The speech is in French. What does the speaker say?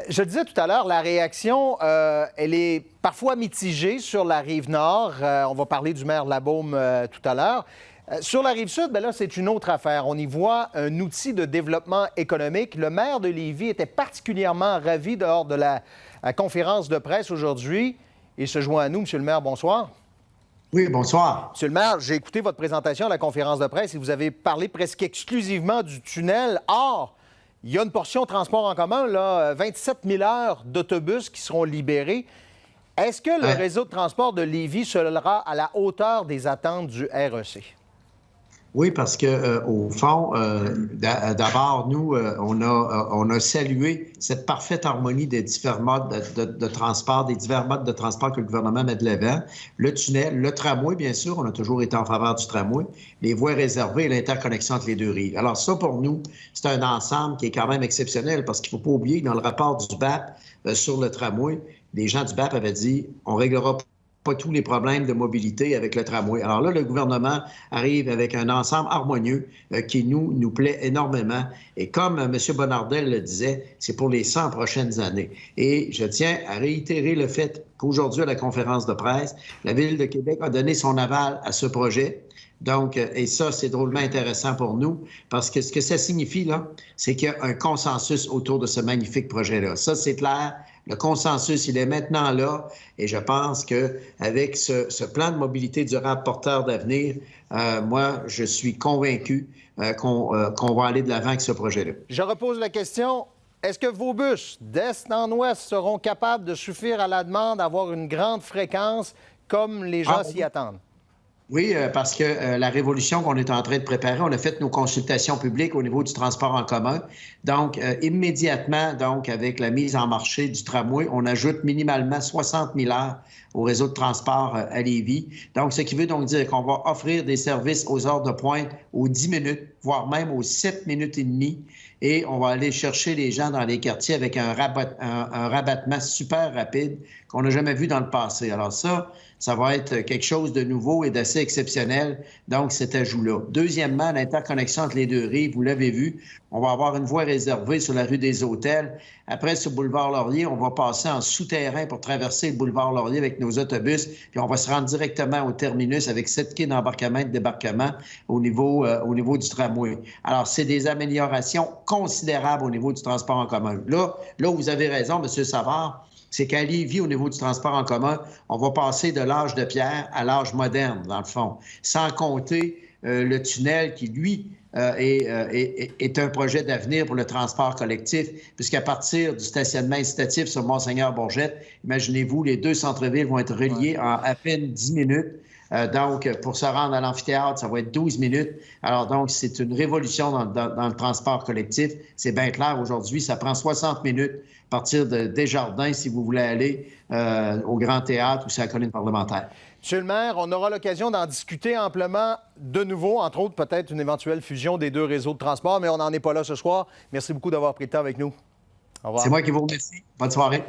Je le disais tout à l'heure, la réaction, elle est parfois mitigée sur la Rive-Nord. On va parler du maire de la Beaume tout à l'heure. Sur la Rive-Sud, bien là, c'est une autre affaire. On y voit un outil de développement économique. Le maire de Lévis était particulièrement ravi lors de la conférence de presse aujourd'hui. Il se joint à nous. Monsieur le maire, bonsoir. Oui, bonsoir. Monsieur le maire, j'ai écouté votre présentation à la conférence de presse et vous avez parlé presque exclusivement du tunnel. Or, il y a une portion transport en commun, là, 27 000 heures d'autobus qui seront libérées. Est-ce que le réseau de transport de Lévis sera à la hauteur des attentes du REC? Oui, parce que au fond, d'abord, nous, on a salué cette parfaite harmonie des différents modes de transport, des divers modes de transport que le gouvernement met de l'avant. Le tunnel, le tramway, bien sûr, on a toujours été en faveur du tramway, les voies réservées et l'interconnexion entre les deux rives. Alors ça, pour nous, c'est un ensemble qui est quand même exceptionnel parce qu'il ne faut pas oublier que dans le rapport du BAP sur le tramway, les gens du BAP avaient dit on réglera pas tous les problèmes de mobilité avec le tramway. Alors là, le gouvernement arrive avec un ensemble harmonieux qui nous plaît énormément. Et comme M. Bonnardel le disait, c'est pour les 100 prochaines années. Et je tiens à réitérer le fait qu'aujourd'hui, à la conférence de presse, la Ville de Québec a donné son aval à ce projet. Donc, et ça, c'est drôlement intéressant pour nous parce que ce que ça signifie, là, c'est qu'il y a un consensus autour de ce magnifique projet-là. Ça, c'est clair. Le consensus, il est maintenant là et je pense qu'avec ce plan de mobilité durable porteur d'avenir, moi, je suis convaincu qu'on va aller de l'avant avec ce projet-là. Je repose la question. Est-ce que vos bus d'est en ouest seront capables de suffire à la demande, d'avoir une grande fréquence comme les gens s'y attendent? Oui, parce que la révolution qu'on est en train de préparer, on a fait nos consultations publiques au niveau du transport en commun. Donc, immédiatement, donc, avec la mise en marché du tramway, on ajoute minimalement 60 000 heures au réseau de transport à Lévis. Donc, ce qui veut donc dire qu'on va offrir des services aux heures de pointe aux 10 minutes, voire même aux 7 minutes et demie. Et on va aller chercher les gens dans les quartiers avec un rabattement super rapide qu'on n'a jamais vu dans le passé. Alors ça va être quelque chose de nouveau et d'assez exceptionnel, donc cet ajout-là. Deuxièmement, l'interconnexion entre les deux rives, vous l'avez vu, on va avoir une voie réservée sur la rue des Hôtels. Après, sur le boulevard Laurier, on va passer en souterrain pour traverser le boulevard Laurier avec nos autobus, puis on va se rendre directement au terminus avec 7 quais d'embarquement et de débarquement au niveau du tramway. Alors, c'est des améliorations considérables au niveau du transport en commun. Là où vous avez raison, M. Savard, c'est qu'à Lévis, au niveau du transport en commun, on va passer de l'âge de pierre à l'âge moderne, dans le fond, sans compter le tunnel qui, lui, est un projet d'avenir pour le transport collectif, puisqu'à partir du stationnement incitatif sur Monseigneur-Bourgette, imaginez-vous, les deux centres-villes vont être reliés en à peine 10 minutes. Donc, pour se rendre à l'amphithéâtre, ça va être 12 minutes. Alors, donc, c'est une révolution dans le transport collectif. C'est bien clair aujourd'hui, ça prend 60 minutes à partir de Desjardins si vous voulez aller au Grand Théâtre ou sur la colline parlementaire. Monsieur le maire, on aura l'occasion d'en discuter amplement de nouveau, entre autres peut-être une éventuelle fusion des deux réseaux de transport, mais on n'en est pas là ce soir. Merci beaucoup d'avoir pris le temps avec nous. Au revoir. C'est moi qui vous remercie. Bonne soirée.